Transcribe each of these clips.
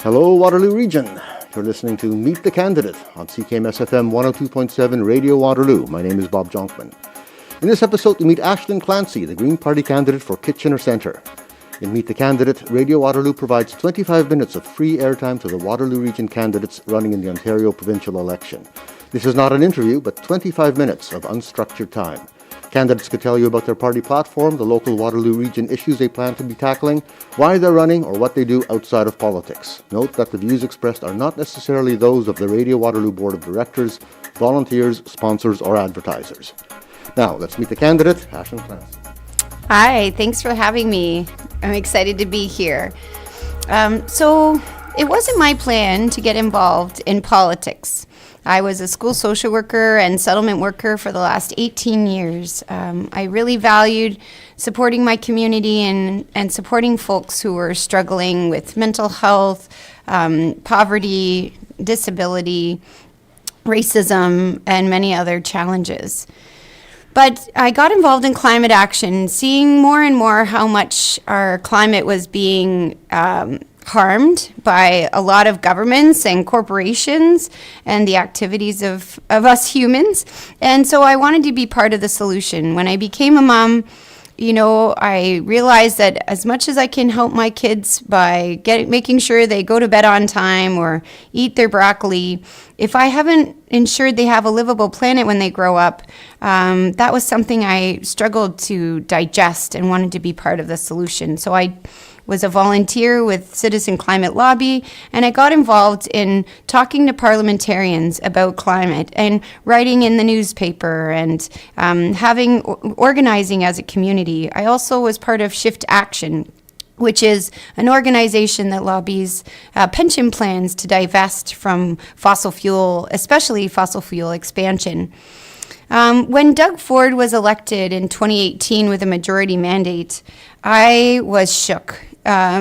Hello, Waterloo Region. You're listening to Meet the Candidate on CKMS-FM 102.7 Radio Waterloo. My name is Bob Jonkman. In this episode, we meet Aislinn Clancy, the Green Party candidate for Kitchener Centre. In Meet the Candidate, Radio Waterloo provides 25 minutes of free airtime to the Waterloo Region candidates running in the Ontario provincial election. This is not an interview, but 25 minutes of unstructured time. Candidates could tell you about their party platform, the local Waterloo Region issues they plan to be tackling, why they're running, or what they do outside of politics. Note that the views expressed are not necessarily those of the Radio Waterloo Board of Directors, volunteers, sponsors, or advertisers. Now, let's meet the candidate, Aislinn Clancy. Hi, thanks for having me. I'm excited to be here. So it wasn't my plan to get involved in politics. I was a school social worker and settlement worker for the last 18 years. I really valued supporting my community and supporting folks who were struggling with mental health, poverty, disability, racism, and many other challenges. But I got involved in climate action, seeing more and more how much our climate was being harmed by a lot of governments and corporations and the activities of us humans. And so I wanted to be part of the solution. When I became a mom, I realized that as much as I can help my kids by making sure they go to bed on time or eat their broccoli, if I haven't ensured they have a livable planet when they grow up, that was something I struggled to digest and wanted to be part of the solution. So I was a volunteer with Citizen Climate Lobby, and I got involved in talking to parliamentarians about climate and writing in the newspaper and organizing as a community. I also was part of Shift Action, which is an organization that lobbies pension plans to divest from fossil fuel, especially fossil fuel expansion. When Doug Ford was elected in 2018 with a majority mandate, I was shook.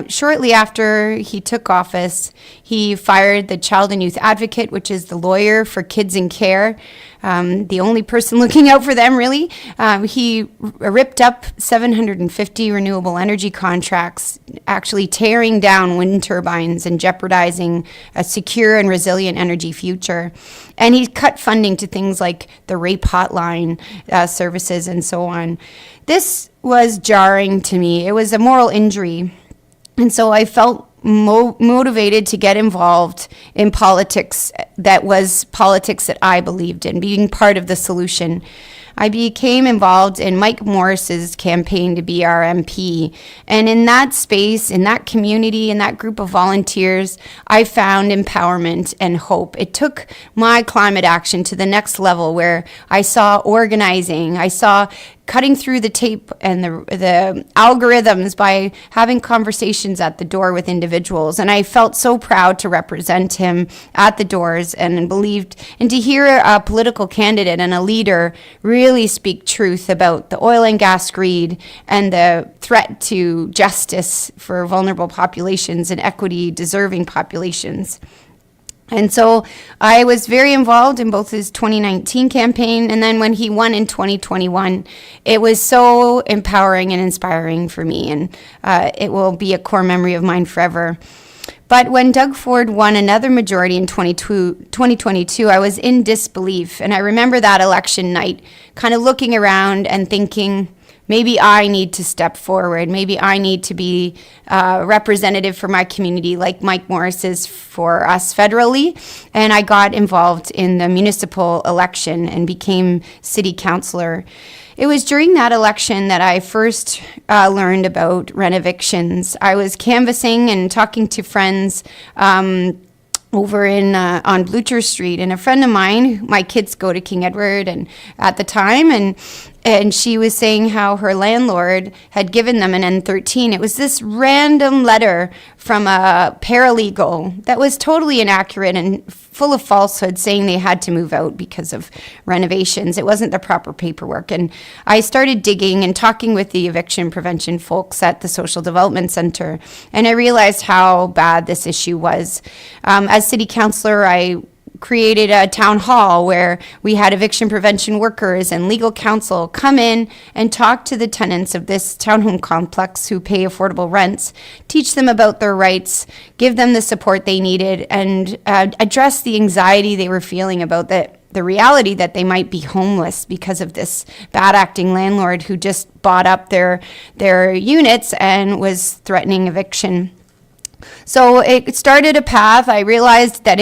Shortly after he took office, he fired the Child and Youth Advocate, which is the lawyer for kids in care, the only person looking out for them, really. He ripped up 750 renewable energy contracts, actually tearing down wind turbines and jeopardizing a secure and resilient energy future. And he cut funding to things like the rape hotline services and so on. This was jarring to me. It was a moral injury. And so I felt motivated to get involved in politics that was politics that I believed in, being part of the solution. I became involved in Mike Morris's campaign to be our MP. And in that space, in that community, in that group of volunteers, I found empowerment and hope. It took my climate action to the next level where I saw organizing, I saw cutting through the tape and the algorithms by having conversations at the door with individuals. And I felt so proud to represent him at the doors and believed, and to hear a political candidate and a leader really speak truth about the oil and gas greed and the threat to justice for vulnerable populations and equity deserving populations. And so I was very involved in both his 2019 campaign and then when he won in 2021. It was so empowering and inspiring for me, and it will be a core memory of mine forever. But when Doug Ford won another majority in 2022, I was in disbelief. And I remember that election night kind of looking around and thinking, maybe I need to step forward. Maybe I need to be representative for my community like Mike Morris is for us federally. And I got involved in the municipal election and became city councillor. It was during that election that I first learned about rent evictions. I was canvassing and talking to friends over on Blucher Street, and a friend of mine, my kids go to King Edward and at the time, and she was saying how her landlord had given them an N13. It was this random letter from a paralegal that was totally inaccurate and full of falsehood, saying they had to move out because of renovations. It wasn't the proper paperwork. And I started digging and talking with the eviction prevention folks at the Social Development Center, and I realized how bad this issue was. As city councillor, I created a town hall where we had eviction prevention workers and legal counsel come in and talk to the tenants of this townhome complex who pay affordable rents, teach them about their rights, give them the support they needed, and address the anxiety they were feeling about the reality that they might be homeless because of this bad acting landlord who just bought up their units and was threatening eviction. So it started a path. I realized that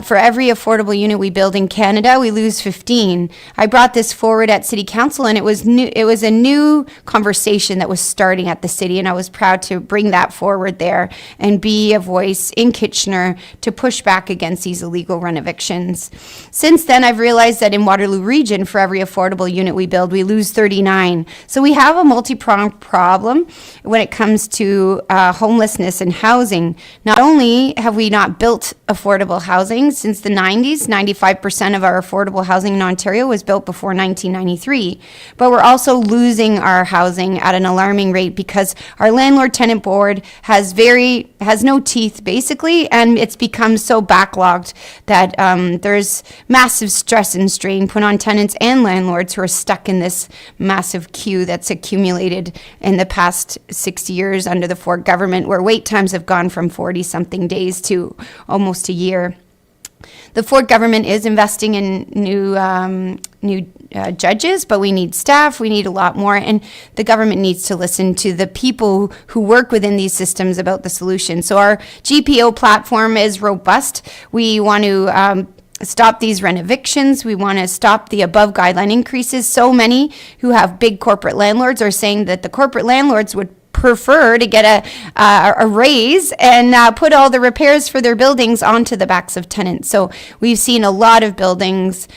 for every affordable unit we build in Canada, we lose 15. I brought this forward at City Council, and it was new. It was a new conversation that was starting at the city, and I was proud to bring that forward there and be a voice in Kitchener to push back against these illegal rent evictions. Since then, I've realized that in Waterloo Region, for every affordable unit we build, we lose 39. So we have a multi-pronged problem when it comes to homelessness and housing. Not only have we not built affordable housing since the 90s, 95% of our affordable housing in Ontario was built before 1993, but we're also losing our housing at an alarming rate because our landlord-tenant board has no teeth, basically, and it's become so backlogged that there's massive stress and strain put on tenants and landlords who are stuck in this massive queue that's accumulated in the past 6 years under the Ford government, where wait times have gone from 40-something days to almost a year. The Ford government is investing in new judges, but we need staff, we need a lot more, and the government needs to listen to the people who work within these systems about the solution. So our GPO platform is robust. We want to stop these rent evictions. We want to stop the above guideline increases. So many who have big corporate landlords are saying that the corporate landlords would prefer to get a raise and put all the repairs for their buildings onto the backs of tenants. So we've seen a lot of buildings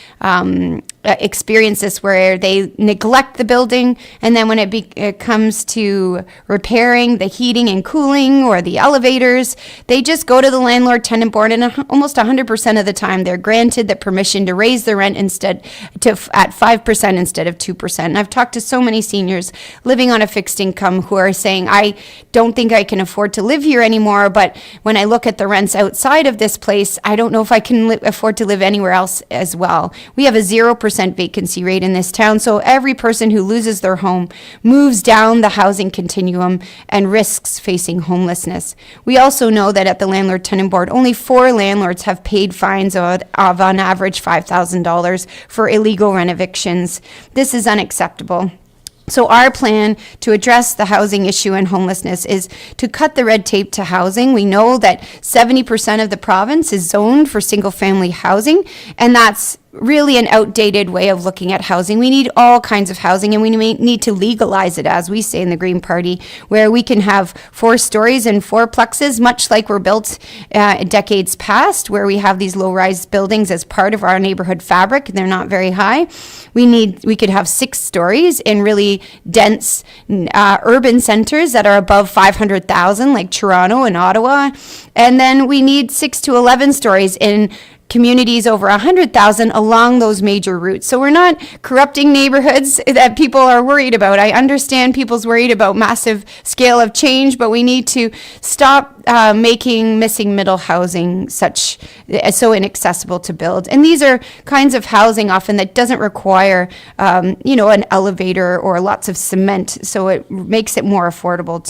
experience this where they neglect the building, and then when it comes to repairing the heating and cooling or the elevators, they just go to the landlord-tenant board, and almost 100% of the time they're granted the permission to raise the rent at 5% instead of 2%. And I've talked to so many seniors living on a fixed income who are saying, I don't think I can afford to live here anymore, but when I look at the rents outside of this place, I don't know if I can afford to live anywhere else as well. We have a 0% vacancy rate in this town, so every person who loses their home moves down the housing continuum and risks facing homelessness. We also know that at the Landlord-Tenant Board, only 4 landlords have paid fines of on average $5,000 for illegal rent evictions. This is unacceptable. So our plan to address the housing issue and homelessness is to cut the red tape to housing. We know that 70% of the province is zoned for single-family housing, and that's really an outdated way of looking at housing. We need all kinds of housing, and we need to legalize it, as we say in the Green Party, where we can have 4 stories and 4plexes, much like were built decades past, where we have these low-rise buildings as part of our neighborhood fabric. They're not very high. We could have 6 stories in really dense urban centers that are above 500,000, like Toronto and Ottawa. And then we need 6 to 11 stories in communities over 100,000 along those major routes. So we're not corrupting neighborhoods that people are worried about. I understand people's worried about massive scale of change, but we need to stop making missing middle housing so inaccessible to build. And these are kinds of housing often that doesn't require, an elevator or lots of cement, so it makes it more affordable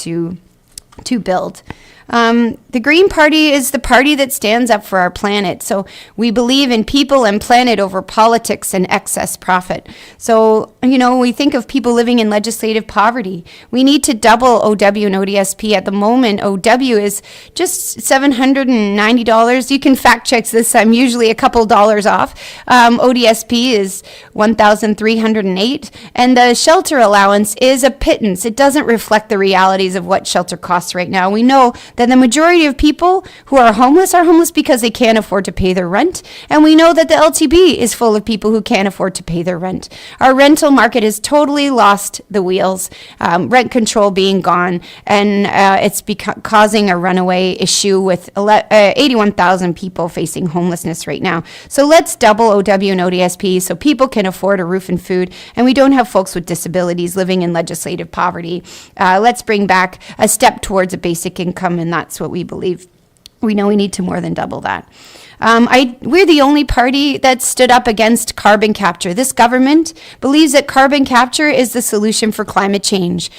to build. The Green Party is the party that stands up for our planet. So we believe in people and planet over politics and excess profit. So, we think of people living in legislative poverty. We need to double OW and ODSP. At the moment, OW is just $790. You can fact check this. I'm usually a couple dollars off. ODSP is $1,308. And the shelter allowance is a pittance. It doesn't reflect the realities of what shelter costs right now. We know that the majority of people who are homeless because they can't afford to pay their rent. And we know that the LTB is full of people who can't afford to pay their rent. Our rental market has totally lost the wheels, rent control being gone, and it's causing a runaway issue with 81,000 people facing homelessness right now. So let's double OW and ODSP so people can afford a roof and food, and we don't have folks with disabilities living in legislative poverty. Let's bring back a step towards a basic income, and that's what we believe. We know we need to more than double that. We're the only party that stood up against carbon capture. This government believes that carbon capture is the solution for climate change.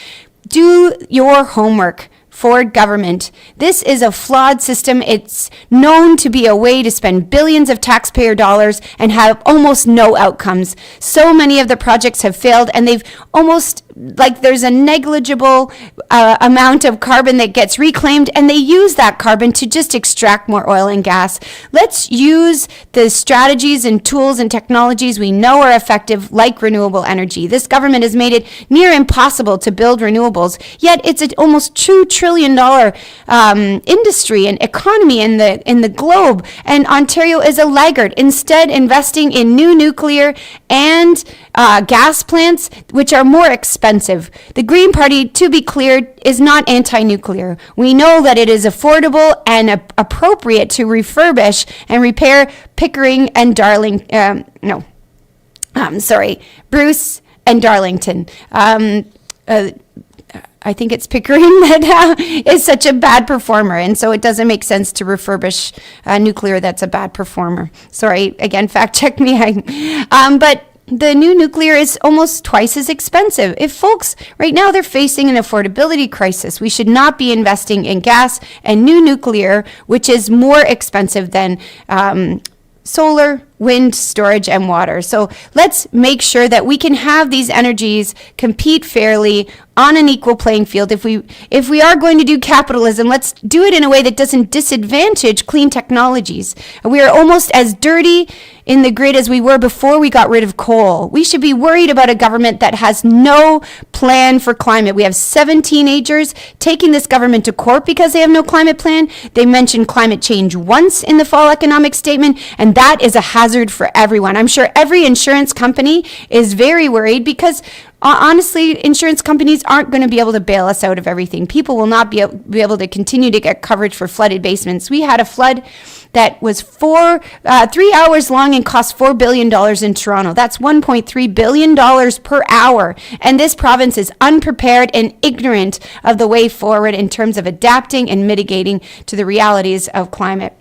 Do your homework. Ford government. This is a flawed system. It's known to be a way to spend billions of taxpayer dollars and have almost no outcomes. So many of the projects have failed, and they've almost, like, there's a negligible amount of carbon that gets reclaimed, and they use that carbon to just extract more oil and gas. Let's use the strategies and tools and technologies we know are effective, like renewable energy. This government has made it near impossible to build renewables, yet it's an almost $2 trillion industry and economy in the globe, and Ontario is a laggard, instead investing in new nuclear and gas plants, which are more expensive. The Green Party, to be clear, is not anti-nuclear. We know that it is affordable and appropriate to refurbish and repair Pickering and Bruce and Darlington. I think it's Pickering that is such a bad performer, and so it doesn't make sense to refurbish nuclear that's a bad performer. Sorry, again, fact check me. But the new nuclear is almost twice as expensive. If folks right now they're facing an affordability crisis, we should not be investing in gas and new nuclear, which is more expensive than solar, wind, storage, and water. So let's make sure that we can have these energies compete fairly on an equal playing field. If we are going to do capitalism, let's do it in a way that doesn't disadvantage clean technologies. We are almost as dirty in the grid as we were before we got rid of coal. We should be worried about a government that has no plan for climate. We have 7 teenagers taking this government to court because they have no climate plan. They mentioned climate change once in the fall economic statement, and that is a hazard for everyone. I'm sure every insurance company is very worried because honestly, insurance companies aren't going to be able to bail us out of everything. People will not be able to continue to get coverage for flooded basements. We had a flood that was 3 hours long and cost $4 billion in Toronto. That's $1.3 billion per hour. And this province is unprepared and ignorant of the way forward in terms of adapting and mitigating to the realities of climate.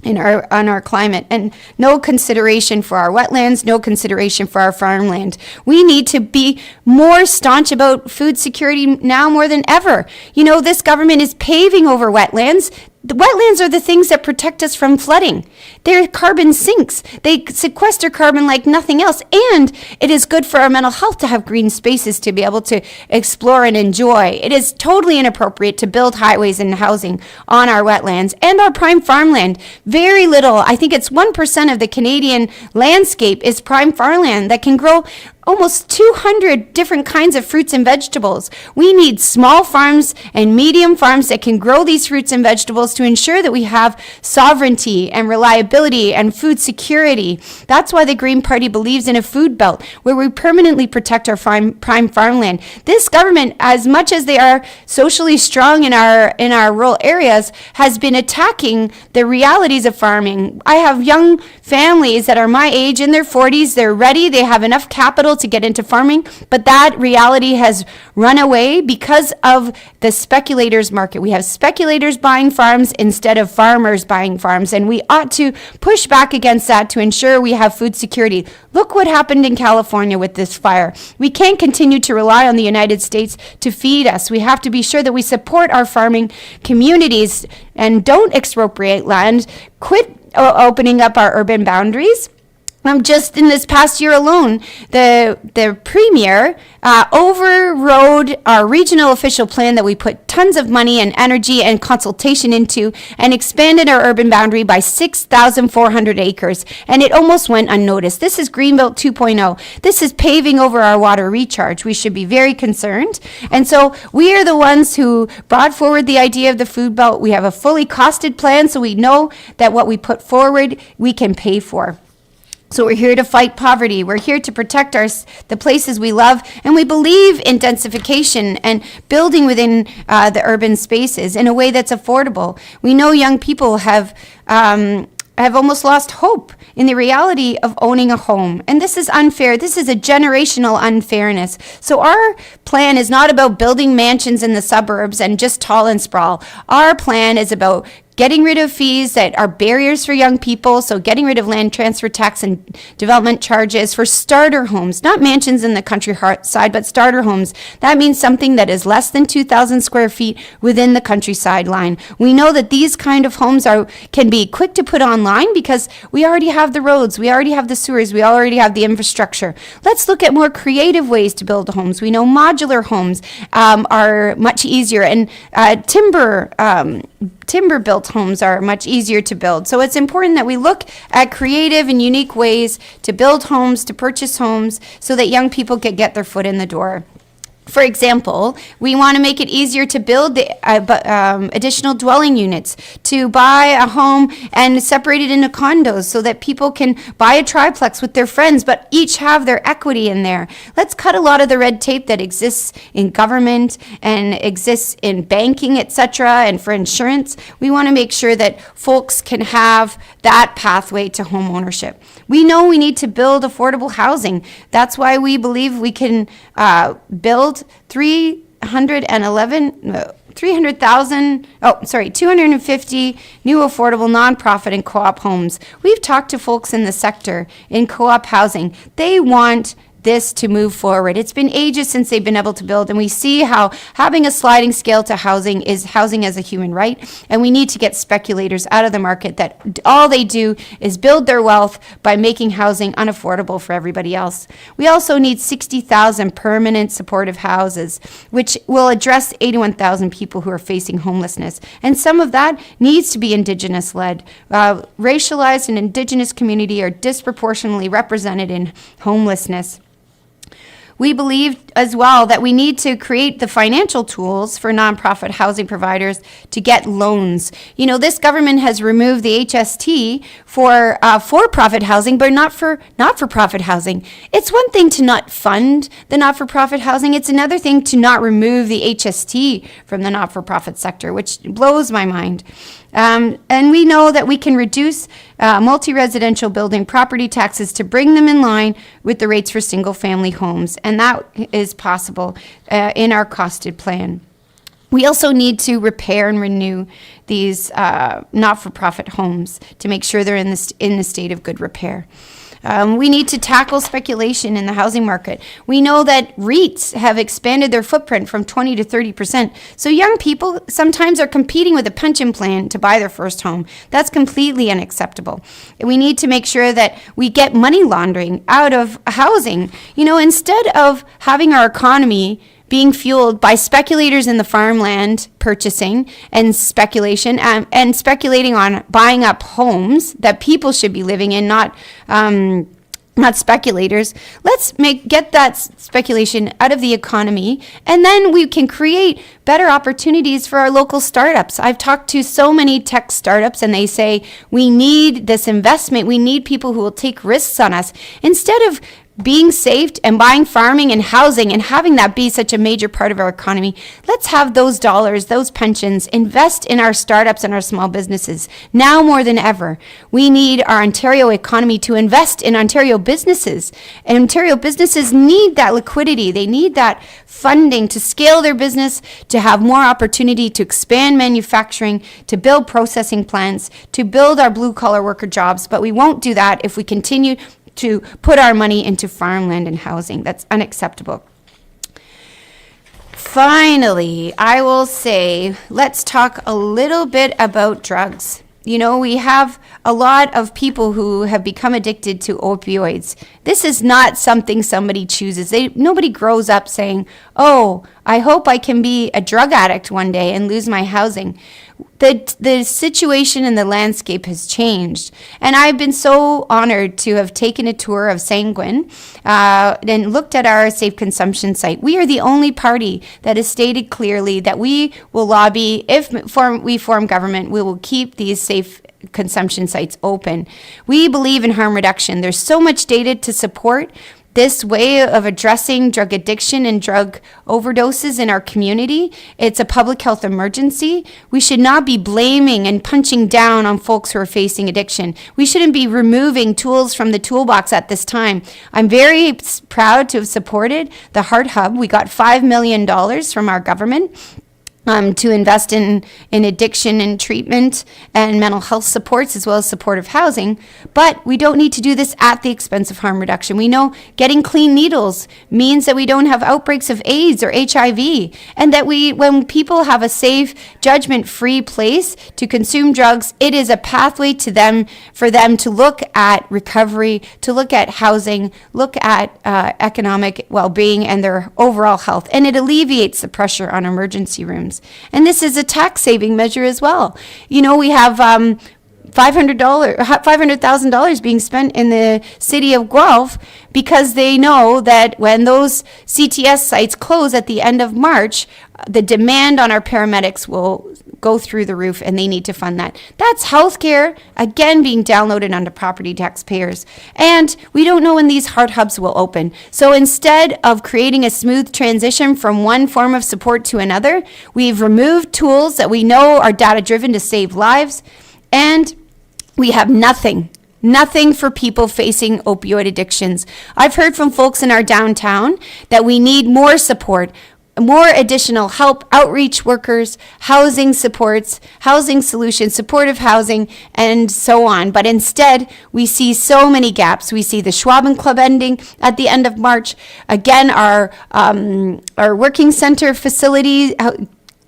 On our climate, and no consideration for our wetlands, no consideration for our farmland. We need to be more staunch about food security now more than ever. You know, this government is paving over wetlands. The wetlands are the things that protect us from flooding. They're carbon sinks. They sequester carbon like nothing else. And it is good for our mental health to have green spaces to be able to explore and enjoy. It is totally inappropriate to build highways and housing on our wetlands and our prime farmland. Very little, I think it's 1% of the Canadian landscape is prime farmland that can grow almost 200 different kinds of fruits and vegetables. We need small farms and medium farms that can grow these fruits and vegetables to ensure that we have sovereignty and reliability and food security. That's why the Green Party believes in a food belt where we permanently protect our prime farmland. This government, as much as they are socially strong in our rural areas, has been attacking the realities of farming. I have young families that are my age in their 40s. They're ready. They have enough capital to get into farming, but that reality has run away because of the speculators market. We have speculators buying farms instead of farmers buying farms, and we ought to push back against that to ensure we have food security. Look what happened in California with this fire. We can't continue to rely on the United States to feed us. We have to be sure that we support our farming communities and don't expropriate land. Quit opening up our urban boundaries. Just in this past year alone, the Premier overrode our regional official plan that we put tons of money and energy and consultation into and expanded our urban boundary by 6,400 acres. And it almost went unnoticed. This is Greenbelt 2.0. This is paving over our water recharge. We should be very concerned. And so we are the ones who brought forward the idea of the food belt. We have a fully costed plan, so we know that what we put forward, we can pay for. So we're here to fight poverty. We're here to protect the places we love, and we believe in densification and building within the urban spaces in a way that's affordable. We know young people have almost lost hope in the reality of owning a home. And this is unfair. This is a generational unfairness. So our plan is not about building mansions in the suburbs and just tall and sprawl. Our plan is about getting rid of fees that are barriers for young people, so getting rid of land transfer tax and development charges for starter homes, not mansions in the countryside, but starter homes. That means something that is less than 2,000 square feet within the countryside line. We know that these kind of homes can be quick to put online because we already have the roads, we already have the sewers, we already have the infrastructure. Let's look at more creative ways to build homes. We know modular homes are much easier, and timber-built homes are much easier to build. So it's important that we look at creative and unique ways to build homes, to purchase homes, so that young people can get their foot in the door. For example, we want to make it easier to build the additional dwelling units, to buy a home and separate it into condos so that people can buy a triplex with their friends, but each have their equity in there. Let's cut a lot of the red tape that exists in government and exists in banking, etc., and for insurance. We want to make sure that folks can have that pathway to home ownership. We know we need to build affordable housing. That's why we believe we can build 250 new affordable nonprofit and co-op homes. We've talked to folks in the sector in co-op housing. They want this to move forward. It's been ages since they've been able to build, and we see how having a sliding scale to housing is housing as a human right, and we need to get speculators out of the market that all they do is build their wealth by making housing unaffordable for everybody else. We also need 60,000 permanent supportive houses, which will address 81,000 people who are facing homelessness, and some of that needs to be Indigenous-led. Racialized and Indigenous community are disproportionately represented in homelessness. We believe as well that we need to create the financial tools for nonprofit housing providers to get loans. You know, this government has removed the HST for for-profit housing, but not for not-for-profit housing. It's one thing to not fund the not-for-profit housing. It's another thing to not remove the HST from the not-for-profit sector, which blows my mind. And we know that we can reduce multi-residential building property taxes to bring them in line with the rates for single-family homes, and that is possible in our costed plan. We also need to repair and renew these not-for-profit homes to make sure they're in the state of good repair. We need to tackle speculation in the housing market. We know that REITs have expanded their footprint from 20 to 30%. So young people sometimes are competing with a pension plan to buy their first home. That's completely unacceptable. We need to make sure that we get money laundering out of housing. You know, instead of having our economy being fueled by speculators in the farmland purchasing and speculation and speculating on buying up homes that people should be living in, not speculators. Let's get that speculation out of the economy, and then we can create better opportunities for our local startups. I've talked to so many tech startups, and they say, we need this investment. We need people who will take risks on us. Instead of being safe and buying farming and housing and having that be such a major part of our economy, let's have those dollars, those pensions, invest in our startups and our small businesses. Now more than ever, we need our Ontario economy to invest in Ontario businesses. And Ontario businesses need that liquidity. They need that funding to scale their business, to have more opportunity to expand manufacturing, to build processing plants, to build our blue-collar worker jobs. But we won't do that if we continue to put our money into farmland and housing. That's unacceptable. Finally, I will say, let's talk a little bit about drugs. You know, we have a lot of people who have become addicted to opioids. This is not something somebody chooses. Nobody grows up saying, oh, I hope I can be a drug addict one day and lose my housing. The situation and the landscape has changed. And I've been so honored to have taken a tour of Sanguine and looked at our safe consumption site. We are the only party that has stated clearly that we will lobby, if we form government, we will keep these safe consumption sites open. We believe in harm reduction. There's so much data to support this way of addressing drug addiction and drug overdoses in our community. It's a public health emergency. We should not be blaming and punching down on folks who are facing addiction. We shouldn't be removing tools from the toolbox at this time. I'm very proud to have supported the Heart Hub. We got $5 million from our government. to invest in addiction and treatment and mental health supports as well as supportive housing. But we don't need to do this at the expense of harm reduction. We know getting clean needles means that we don't have outbreaks of AIDS or HIV, and that when people have a safe, judgment-free place to consume drugs, it is a pathway for them to look at recovery, to look at housing, look at economic well-being and their overall health. And it alleviates the pressure on emergency rooms. And this is a tax saving measure as well. You know, we have $500,000 being spent in the city of Guelph because they know that when those CTS sites close at the end of March, the demand on our paramedics will go through the roof, and they need to fund that. That's healthcare, again, being downloaded onto property taxpayers. And we don't know when these heart hubs will open. So instead of creating a smooth transition from one form of support to another, we've removed tools that we know are data-driven to save lives, and we have nothing for people facing opioid addictions. I've heard from folks in our downtown that we need more support, more additional help, outreach workers, housing supports, housing solutions, supportive housing, and so on. But instead, we see so many gaps. We see the Schwaben Club ending at the end of March. Again, our working center facility,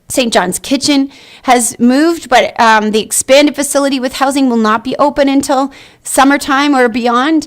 St. John's Kitchen, has moved, but the expanded facility with housing will not be open until summertime or beyond.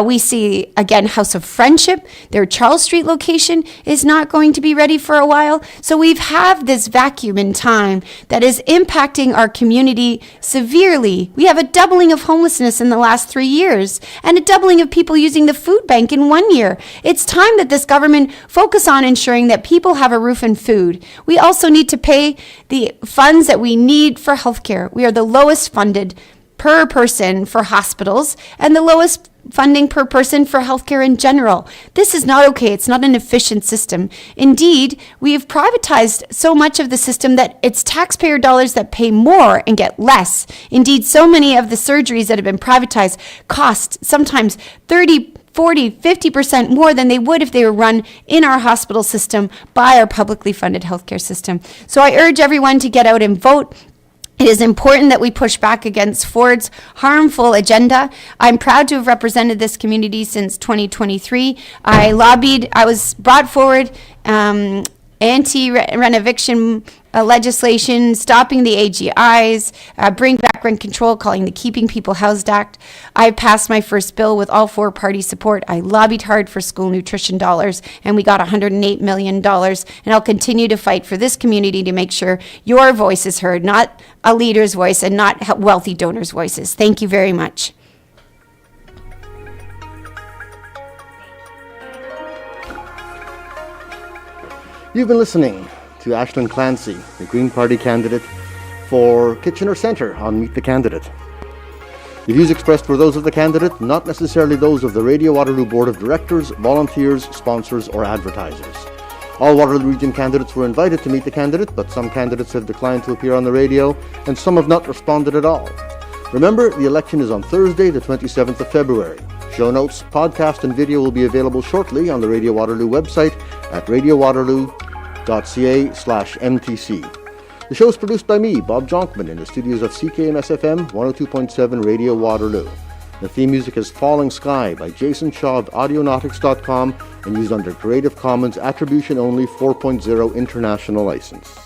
We see, again, House of Friendship, their Charles Street location is not going to be ready for a while. So we've had this vacuum in time that is impacting our community severely. We have a doubling of homelessness in the last 3 years and a doubling of people using the food bank in 1 year. It's time that this government focus on ensuring that people have a roof and food. We also need to pay the funds that we need for healthcare. We are the lowest funded per person for hospitals and the lowest funding per person for healthcare in general. This is not okay. It's not an efficient system. Indeed, we have privatized so much of the system that it's taxpayer dollars that pay more and get less. Indeed, so many of the surgeries that have been privatized cost sometimes 30, 40, 50% more than they would if they were run in our hospital system by our publicly funded healthcare system. So I urge everyone to get out and vote. It is important that we push back against Ford's harmful agenda. I'm proud to have represented this community since 2023. I was brought forward anti-rent-eviction legislation, stopping the AGIs, bring back rent control, calling the Keeping People Housed Act. I passed my first bill with all 4 party support. I lobbied hard for school nutrition dollars, and we got $108 million. And I'll continue to fight for this community to make sure your voice is heard, not a leader's voice and not wealthy donors' voices. Thank you very much. You've been listening to Aislinn Clancy, the Green Party candidate for Kitchener Centre on Meet the Candidate. The views expressed were those of the candidate, not necessarily those of the Radio Waterloo Board of Directors, volunteers, sponsors or advertisers. All Waterloo Region candidates were invited to meet the candidate, but some candidates have declined to appear on the radio and some have not responded at all. Remember, the election is on Thursday, the 27th of February. Show notes, podcast and video will be available shortly on the Radio Waterloo website at radiowaterloo.ca/MTC. The show is produced by me, Bob Jonkman, in the studios of CKMS-FM 102.7 Radio Waterloo. The theme music is Falling Sky by Jason Shaw of Audionautics.com and used under Creative Commons Attribution Only 4.0 International License.